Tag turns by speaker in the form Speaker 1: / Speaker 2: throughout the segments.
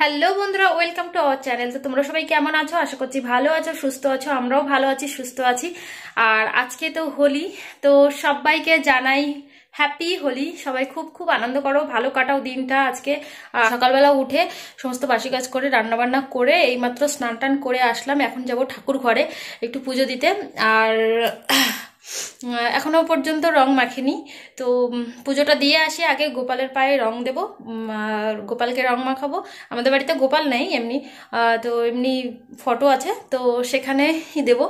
Speaker 1: Hello বন্ধুরা, welcome to our channel. তো তোমরা সবাই কেমন আছো? আশা করছি ভালো আছো, সুস্থ আছো। আমরাও ভালো আছি, সুস্থ আছি। আর আজকে তো হোলি, তো সবাইকে জানাই হ্যাপি হোলি। সবাই খুব খুব আনন্দ করো, ভালো কাটাও দিনটা আজকে। সকালবেলা উঠে সমস্ত বাসি কাজ করে রান্নাবান্না করে এইমাত্র স্নান টান করে আসলাম। এখন যাব ঠাকুর ঘরে একটু পুজো দিতে। আর এখনো পর্যন্ত রং মাখিনি, তো পুজোটা দিয়ে আসি। আগে গোপালের পায়ে রং দেব, আর গোপালকে রং মাখাবো। আমাদের বাড়িতে গোপাল নেই এমনি, তো এমনি ফটো আছে, তো সেখানেই দেব।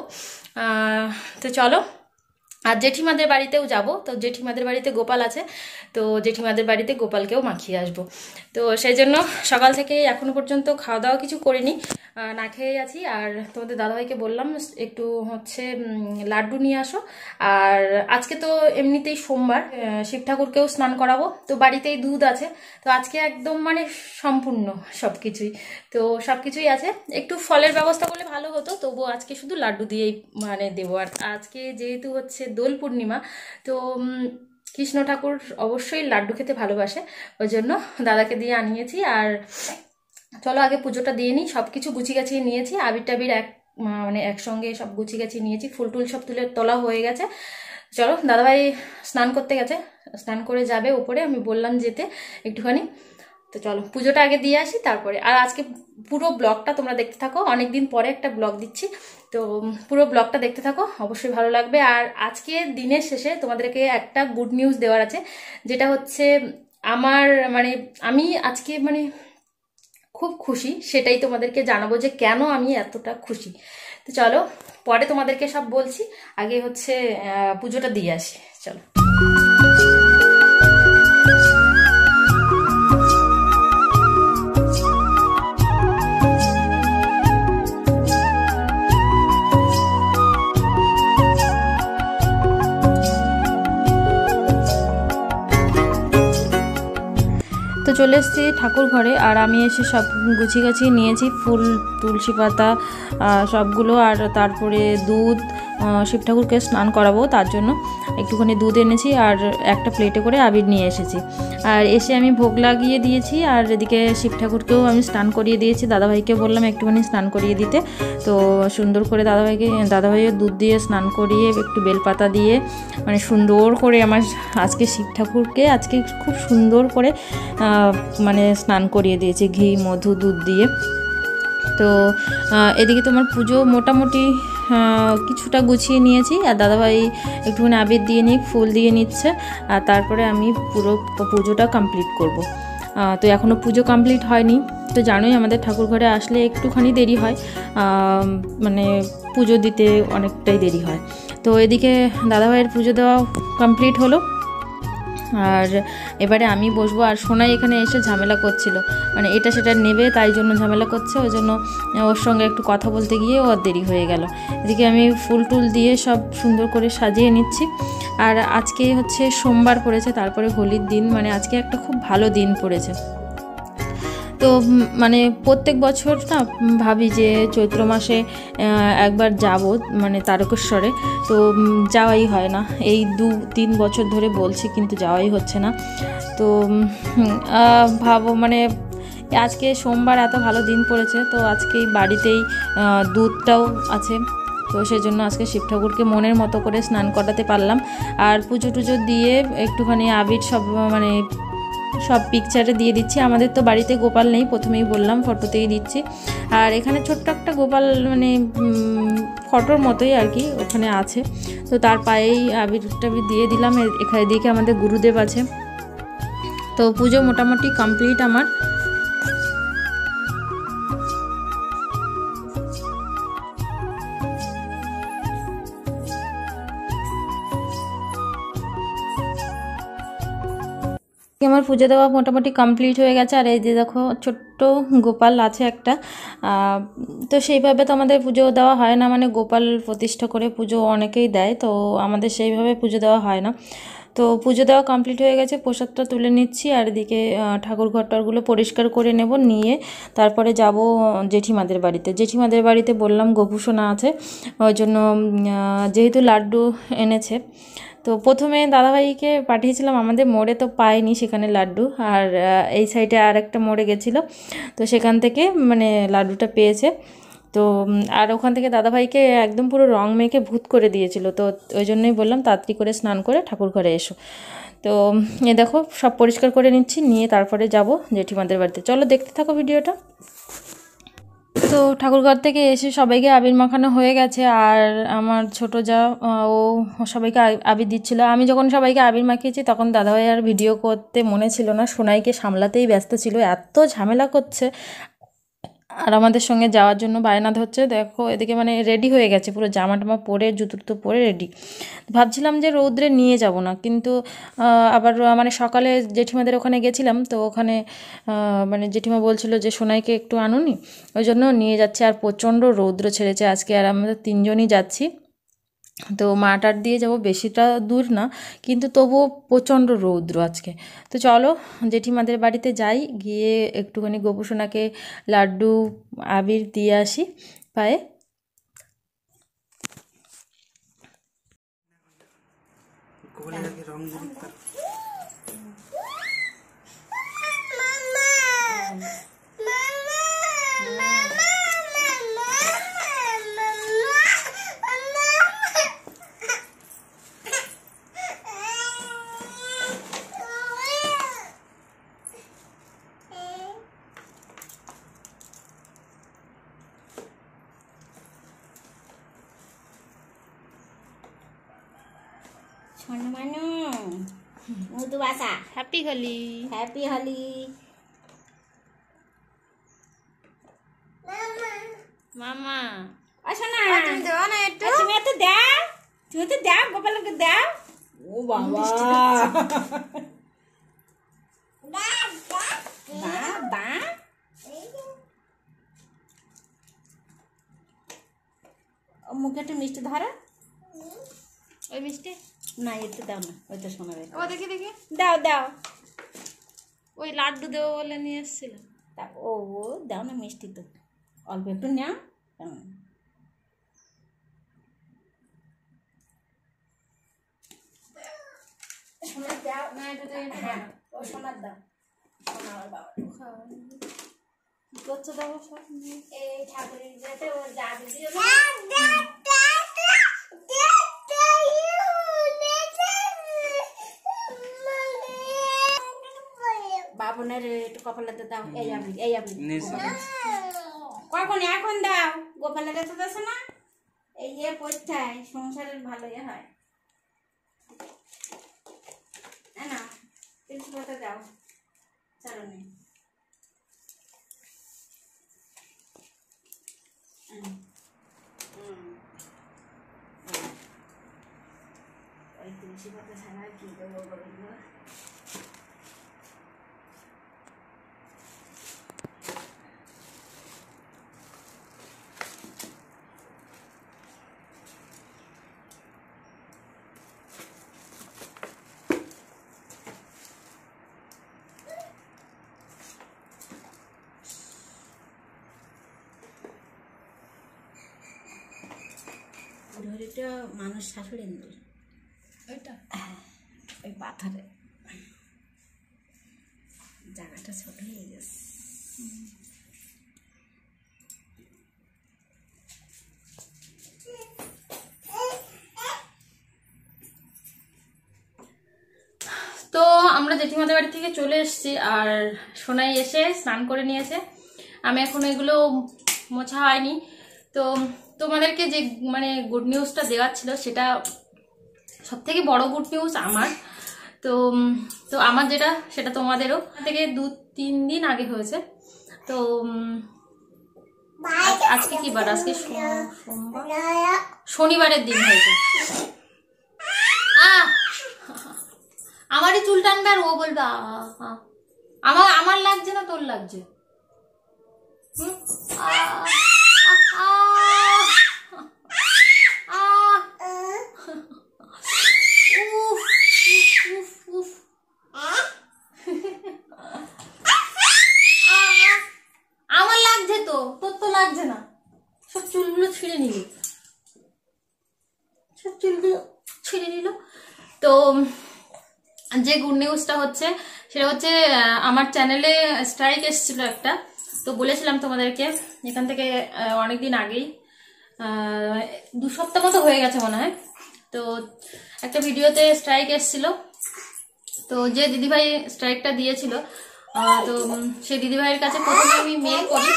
Speaker 1: তো চলো, আর জেঠিমাদের বাড়িতেও যাব। তো জেঠিমাদের বাড়িতে গোপাল আছে, তো জেঠিমাদের বাড়িতে গোপালকেও মাখিয়ে আসবো। তো সেই জন্য সকাল থেকে এখনো পর্যন্ত খাওয়া দাওয়া কিছু করিনি, না খেয়ে আছি। আর তোমাদের দাদাভাইকে বললাম একটু হচ্ছে লাড্ডু নিয়ে আসো। আর আজকে তো এমনিতেই সোমবার, শিব ঠাকুরকেও স্নান করাবো, তো বাড়িতেই দুধ আছে। তো আজকে একদম মানে সম্পূর্ণ সবকিছুই, তো সবকিছুই আছে। একটু ফলের ব্যবস্থা করলে ভালো হতো, তবুও আজকে শুধু লাড্ডু দিয়েই মানে দেবো। আর আজকে যেহেতু হচ্ছে দোল পূর্ণিমা, তো কৃষ্ণ ঠাকুর অবশ্যই লাড্ডু খেতে ভালোবাসে, ওই জন্য দাদাকে দিয়ে আনিয়েছি। আর চলো আগে পুজোটা দিয়ে নিই। সব কিছু গুছিয়ে গাছিয়ে নিয়েছি, আবির টাবির মানে একসঙ্গে সব গুছিয়ে গাছিয়ে নিয়েছি। ফুল টুল সব তুলে তোলা হয়ে গেছে। চলো, দাদাভাই স্নান করতে গেছে, স্নান করে যাবে উপরে, আমি বললাম যেতে একটুখানি। তো চলো পুজোটা আগে দিয়ে আসি, তারপরে। আর আজকে পুরো ব্লগটা তোমরা দেখতে থাকো, অনেকদিন পরে একটা ব্লগ দিচ্ছি, তো পুরো ব্লগটা দেখতে থাকো, অবশ্যই ভালো লাগবে। আর আজকে দিনের শেষে তোমাদেরকে একটা গুড নিউজ দেওয়ার আছে, যেটা হচ্ছে আমার মানে আমি আজকে মানে খুব খুশি, সেটাই তোমাদেরকে জানাবো যে কেন আমি এতটা খুশি। তো চলো পরে তোমাদেরকে সব বলছি, আগে হচ্ছে পুজোটা দিয়ে আসি। চলো। তো চলে এসেছি ঠাকুর ঘরে, আর আমি এসে সব গুছিয়ে গাছিয়ে নিয়েছি, ফুল, তুলসী পাতা সবগুলো। আর তারপরে দুধ, শিব ঠাকুরকে স্নান করাবো, তার জন্য একটুখানি দুধ এনেছি, আর একটা প্লেটে করে আবির নিয়ে এসেছি। আর এসে আমি ভোগ লাগিয়ে দিয়েছি, আর এদিকে শিব ঠাকুরকেও আমি স্নান করিয়ে দিয়েছি। দাদাভাইকে বললাম একটুখানি স্নান করিয়ে দিতে, তো সুন্দর করে দাদাভাইয়ের দুধ দিয়ে স্নান করিয়ে একটু বেলপাতা দিয়ে মানে সুন্দর করে আমার আজকে শিব ঠাকুরকে আজকে খুব সুন্দর করে মানে স্নান করিয়ে দিয়েছি ঘি, মধু, দুধ দিয়ে। তো এদিকে তোমার পুজো মোটামুটি কিছুটা গুছিয়ে নিয়েছি, আর দাদাভাই একটুখানি আবির দিয়ে নিয়ে ফুল দিয়ে নিচ্ছে, আর তারপরে আমি পুরো পুজোটা কমপ্লিট করব। তো এখনও পুজো কমপ্লিট হয়নি, তো জানোই আমাদের ঠাকুর ঘরে আসলে একটুখানি দেরি হয়, মানে পুজো দিতে অনেকটাই দেরি হয়। তো এদিকে দাদাভাইয়ের পুজো দেওয়া কমপ্লিট হলো, আর এবারে আমি বসবো। আর সোনাই এখানে এসে ঝামেলা করছিল, মানে এটা সেটা নেবে, তাই জন্য ঝামেলা করছে, ওই জন্য ওর সঙ্গে একটু কথা বলতে গিয়ে ওর দেরি হয়ে গেল। এদিকে আমি ফুল টুল দিয়ে সব সুন্দর করে সাজিয়ে নিচ্ছি। আর আজকে হচ্ছে সোমবার পড়েছে, তারপরে হোলির দিন, মানে আজকে একটা খুব ভালো দিন পড়েছে। তো মানে প্রত্যেক বছর না ভাবি যে চৈত্র মাসে একবার যাব মানে তারকেশ্বরে, তো যাওয়াই হয় না। এই 2-3 বছর ধরে বলছি, কিন্তু যাওয়াই হচ্ছে না। তো ভাবো মানে আজকে সোমবার এত ভালো দিন পড়েছে, তো আজকেই বাড়িতেই দুধটাও আছে, তো সেই জন্য আজকে শিব ঠাকুরকে মনের মতো করে স্নান করাতে পারলাম। আর পুজো টুজো দিয়ে একটুখানি আবির সব মানে সব পিকচারে দিয়ে দিচ্ছি। আমাদের তো বাড়িতে গোপাল নেই, প্রথমেই বললাম, ফটোতেই দিচ্ছি। আর এখানে ছোট্ট একটা গোপাল মানে ফটোর মতোই আর কি ওখানে আছে, তো তার পায়েই আবির টাবির দিয়ে দিলাম। এখানে দিকে আমাদের গুরুদেব আছে। তো পুজো মোটামুটি কমপ্লিট আমার। আমার পুজো দেওয়া মোটামুটি কমপ্লিট হয়ে গেছে। আর এই যে দেখো ছোট্ট গোপাল আছে একটা, তো সেইভাবে তো আমাদের পুজো দেওয়া হয় না, মানে গোপাল প্রতিষ্ঠা করে পুজো অনেকেই দেয়, তো আমাদের সেইভাবে পুজো দেওয়া হয় না। তো পুজো দেওয়া কমপ্লিট হয়ে গেছে, প্রসাদটা তুলে নিচ্ছি আর এদিকে ঠাকুর ঘরটারগুলো পরিষ্কার করে নেব, নিয়ে তারপরে যাব জেঠিমাদের বাড়িতে। জেঠিমাদের বাড়িতে বললাম গোপুসোনা আছে, ওই জন্য যেহেতু লাড্ডু এনেছে, তো প্রথমে দাদাভাইকে পাঠিয়েছিলাম আমাদের মোড়ে, তো পাইনি সেখানে লাড্ডু, আর এই সাইডে আর একটা মোড়ে গেছিলো, তো সেখান থেকে মানে লাড্ডুটা পেয়েছে। তো আর ওখান থেকে দাদাভাইকে একদম পুরো রং মেখে ভূত করে দিয়েছিল, তো ওই জন্যই বললাম তাড়াতাড়ি করে স্নান করে ঠাকুর ঘরে এসো। তো এ দেখো সব পরিষ্কার করে নিচ্ছি, নিয়ে তারপরে যাব জেঠিমাদের বাড়িতে। চলো দেখতে থাকো ভিডিওটা। তো ঠাকুরঘর থেকে এসে সবাইকে আবির মাখানো হয়ে গেছে, আর আমার ছোটো যা ও সবাইকে আবির দিচ্ছিল। আমি যখন সবাইকে আবির মাখিয়েছি তখন দাদাভাই আর ভিডিও করতে মনে ছিল না, সোনাইকে সামলাতেই ব্যস্ত ছিল, এত ঝামেলা করছে আর আমাদের সঙ্গে যাওয়ার জন্য বায়না ধরছে। দেখো এদিকে মানে রেডি হয়ে গেছে, পুরো জামা টামা পরে জুতো টুতো পরে রেডি। ভাবছিলাম যে রৌদ্রে নিয়ে যাব না, কিন্তু আবার মানে সকালে জেঠিমাদের ওখানে গেছিলাম, তো ওখানে মানে জেঠিমা বলছিল যে সোনাইকে একটু আনুনি, ওই জন্য নিয়ে যাচ্ছে। আর প্রচণ্ড রৌদ্র ছেড়েছে আজকে, আর আমরা 3 জনই যাচ্ছি। তো মাটার দিয়ে যাব, বেশিটা দূর না, কিন্তু তবুও প্রচণ্ড রৌদ্র আজকে। তো চলো জেঠিমাদের বাড়িতে যাই, গিয়ে একটুখানি গোপুসোনাকে লাড্ডু আবির দিয়ে আসি পায়ে।
Speaker 2: সোনা মানু মধু বাসা,
Speaker 1: হ্যাপি হোলি।
Speaker 2: হ্যাপি হোলি।
Speaker 1: মামা
Speaker 2: ও সোনা
Speaker 1: তুমি দেও না একটু,
Speaker 2: তুমি তো দাও, তুমি তো দাও, গোপালকে দাও। ও বাবা বাবা, মুখে একটু মিষ্টি ধরো।
Speaker 1: ওই মিষ্টি
Speaker 2: না একটু দাও না, ওই তো সোনা রে,
Speaker 1: ও দেখি দেখি,
Speaker 2: দাও দাও।
Speaker 1: ওই লাড্ডু দেবো বলে নিয়ে এসেছিলাম।
Speaker 2: তা ও দাও না মিষ্টি, তো অল্প একটু নাও। সোনার দাও না, এটা ও সোনার দাও, সোনার বাবা
Speaker 1: কি করছো দেখো সব,
Speaker 2: এই ঠাকুরের যেতে ওর জাদু দিয়ে বাবনের একটু কপালাতে দাও। এই আমি কখন এখন দাও, গোপালের তো দাস না, এই পরীক্ষায় সংসারের ভালো হয় না, প্রিন্সিপালটা দাও চারণে। ওই তুলসী পাতা ছাড়া কি দেবো বলবো। ধরিটা মানুষ শাশুড়ি নেই,
Speaker 1: ওইটা
Speaker 2: ওই পাথরে জায়গাটা ছোট হয়ে গেছে।
Speaker 1: তো আমরা জেঠিমাদের বাড়ি থেকে চলে এসেছি, আর সোনাই এসে স্নান করে নিয়েছে। আমি এখন এগুলো মোছা হয়নি। তো তোমাদেরকে যে মানে গুড নিউজটা দেওয়ার ছিল, সেটা সবথেকে বড় গুড নিউজ আমার। তো তো আমার যেটা, সেটা তোমাদেরও থেকে 2-3 দিন আগে হয়েছে। তো আজকে কি বার, আজকে সোমবার, শনিবারের দিন হয়েছে। আমারই চুল টানবে আর ও বলবে আমার লাগছে না, তোর লাগছে। নিলি? সব চুলগুলো ছিঁড়ে নিল। তো যে গুড নিউজটা হচ্ছে সেটা হচ্ছে আমার চ্যানেলে স্ট্রাইক এসেছিল একটা, তো বলেছিলাম তোমাদেরকে এখান থেকে অনেকদিন আগেই, 2 সপ্তাহ মতো হয়ে গেছে মনে হয়। তো একটা ভিডিওতে স্ট্রাইক এসেছিল, তো যে দিদিভাই স্ট্রাইকটা দিয়েছিল, তো সেই দিদিভাইয়ের কাছে প্রথমে আমি মেল করি।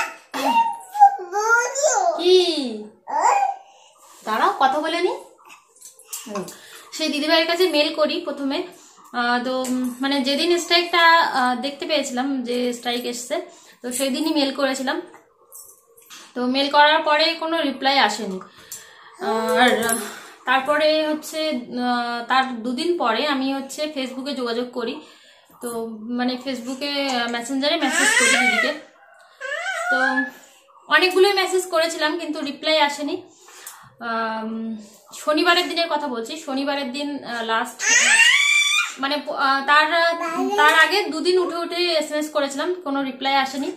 Speaker 1: কি দাঁড়াও, কথা বলে নি। সেই দিদিভাইয়ের কাছে মেল করি প্রথমে। তো মানে যেদিন স্ট্রাইকটা দেখতে পেয়েছিলাম যে স্ট্রাইক এসছে, তো সেই দিনই মেল করেছিলাম। তো মেল করার পরে কোনো রিপ্লাই আসেনি। আর তারপরে হচ্ছে তার 2 দিন পরে আমি হচ্ছে ফেসবুকে যোগাযোগ করি। তো মানে ফেসবুকে মেসেঞ্জারে মেসেজ করি দিদিকে। তো অনেকগুলোই মেসেজ করেছিলাম কিন্তু রিপ্লাই আসেনি। শনিবারের দিনের কথা বলছি, শনিবারের দিন লাস্ট, মানে তার আগে 2 দিন উঠে উঠে SMS করেছিলাম, কোনো রিপ্লাই আসেনি।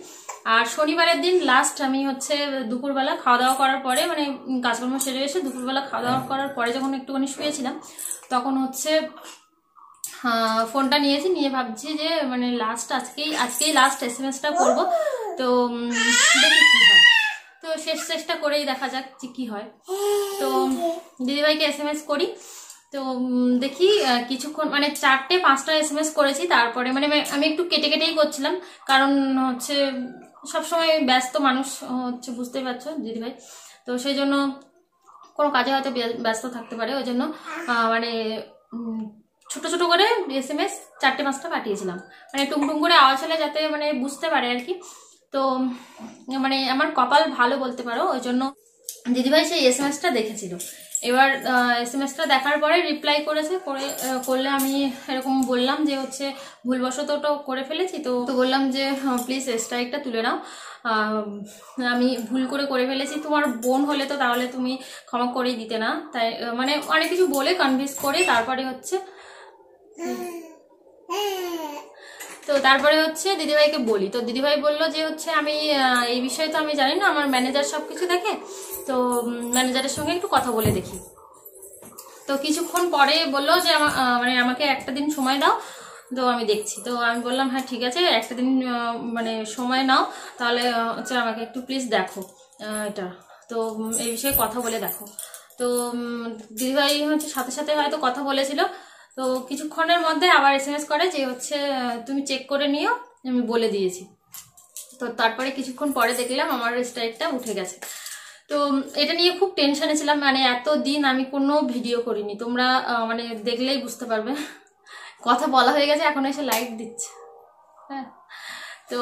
Speaker 1: আর শনিবারের দিন লাস্ট আমি হচ্ছে দুপুরবেলা খাওয়া দাওয়া করার পরে, মানে কাজকর্ম সেরে এসে দুপুরবেলা খাওয়া দাওয়া করার পরে যখন একটুখানি শুয়েছিলাম, তখন হচ্ছে ফোনটা নিয়েছি, নিয়ে ভাবছি যে মানে লাস্ট আজকেই লাস্ট SMS-টা করবো। তো দেখি কি হয়, তো শেষ চেষ্টা করেই দেখা যাক যে কি হয়। তো দিদিভাইকে SMS করি। তো দেখি কিছুক্ষণ, মানে 4টে-5টা SMS করেছি। তারপরে মানে আমি একটু কেটে কেটেই করছিলাম, কারণ হচ্ছে সবসময় ব্যস্ত মানুষ হচ্ছে, বুঝতেই পারছো দিদিভাই। তো সেই জন্য কোনো কাজে হয়তো ব্যস্ত থাকতে পারে, ওই জন্য মানে ছোট ছোট করে SMS 4টে-5টা পাঠিয়েছিলাম, মানে টুংটুং করে আওয়াজ হলে যাতে মানে বুঝতে পারে আর কি। তো মানে আমার কপাল ভালো বলতে পারো, ওই জন্য দিদিভাই সেই SMS-টা দেখেছিল। এবার SMS-টা দেখার পরে রিপ্লাই করলে আমি এরকম বললাম যে হচ্ছে ভুলবশত ওটা করে ফেলেছি। তো বললাম যে প্লিজ স্ট্রাইকটা তুলে নাও, আমি ভুল করে ফেলেছি, তোমার বোন হলে তো তাহলে তুমি ক্ষমা করেই দিতে না। তাই মানে অনেক কিছু বলে কনভিন্স করে তারপরে হচ্ছে দিদিভাইকে বলি। তো দিদিভাই বললো যে হচ্ছে আমি এই বিষয়ে তো আমি জানি না, আমার ম্যানেজার সবকিছু দেখে, তো ম্যানেজারের সঙ্গে একটু কথা বলে দেখি। তো কিছুক্ষণ পরে বললো যে মানে আমাকে একটা দিন সময় দাও, তো আমি দেখছি। তো আমি বললাম হ্যাঁ ঠিক আছে, একটা দিন মানে সময় নাও, তাহলে হচ্ছে আমাকে একটু প্লিজ দেখো এটা, তো এই বিষয়ে কথা বলে দেখো। তো দিদিভাই হচ্ছে সাথে সাথে হয়তো কথা বলেছিল। তো কিছুক্ষণের মধ্যে আবার SMS করে যে হচ্ছে তুমি চেক করে নিও, আমি বলে দিয়েছি। তো তারপরে কিছুক্ষণ পরে দেখলাম আমার স্ট্রাইকটা উঠে গেছে। তো এটা নিয়ে খুব টেনশনে ছিলাম, মানে এতদিন আমি কোনো ভিডিও করিনি, তোমরা মানে দেখলেই বুঝতে পারবে। কথা বলা হয়ে গেছে, এখন এসে লাইক দিচ্ছে। হ্যাঁ, তো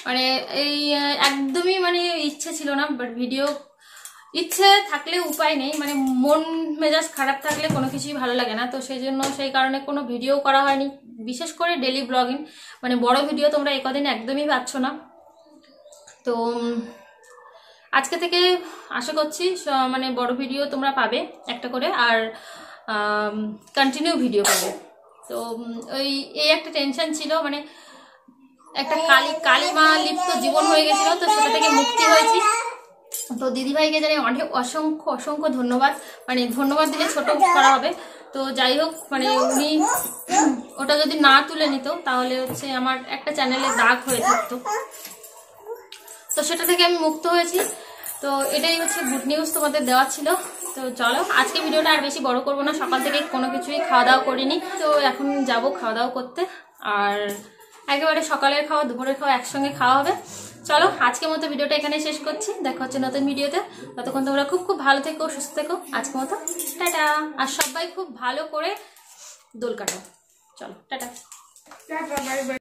Speaker 1: মানে এই একদমই মানে ইচ্ছে ছিল না, বাট ভিডিও ইচ্ছে থাকলে উপায় নেই, মানে মন মেজাজ খারাপ থাকলে কোনো কিছুই ভালো লাগে না। তো সেই কারণে কোনো ভিডিও করা হয়নি, বিশেষ করে ডেলি ব্লগিং, মানে বড় ভিডিও তোমরা এই কদিন একদমই পাচ্ছ না। তো আজকে থেকে আশা করছি মানে বড় ভিডিও তোমরা পাবে একটা করে, আর কন্টিনিউ ভিডিও পাবে। তো এই একটা টেনশন ছিল, মানে একটা কালিমা লিপ্ত জীবন হয়ে গেছিল, তো সেটা থেকে মুক্তি হয়েছি। তো দিদিভাইকে জানি অনেক অসংখ্য ধন্যবাদ, মানে ধন্যবাদ দিলে ছোট করা হবে। তো যাই হোক, মানে উনি ওটা যদি না তুলে নিত তাহলে হচ্ছে আমার একটা চ্যানেলে দাগ হয়ে থাকতো, তো সেটা থেকে আমি মুক্ত হয়েছি। তো এটাই হচ্ছে গুড নিউজ তোমাদের দেওয়া ছিল। তো চলো আজকে ভিডিওটা আর বেশি বড় করবো না, সকাল থেকে কোনো কিছুই খাওয়া দাওয়া করিনি, তো এখন যাব খাওয়া দাওয়া করতে। আর একেবারে সকালের খাওয়া দুপুরের খাওয়া একসঙ্গে খাওয়া হবে। চলো আজকের মতো ভিডিওটা এখানে শেষ করছি, দেখা হচ্ছে নতুন ভিডিওতে। ততক্ষণ তোমরা খুব ভালো থেকো, সুস্থ থেকো। আজকের মতো টাটা, আর সবাই খুব ভালো করে দোল কাটো। চলো টাটা।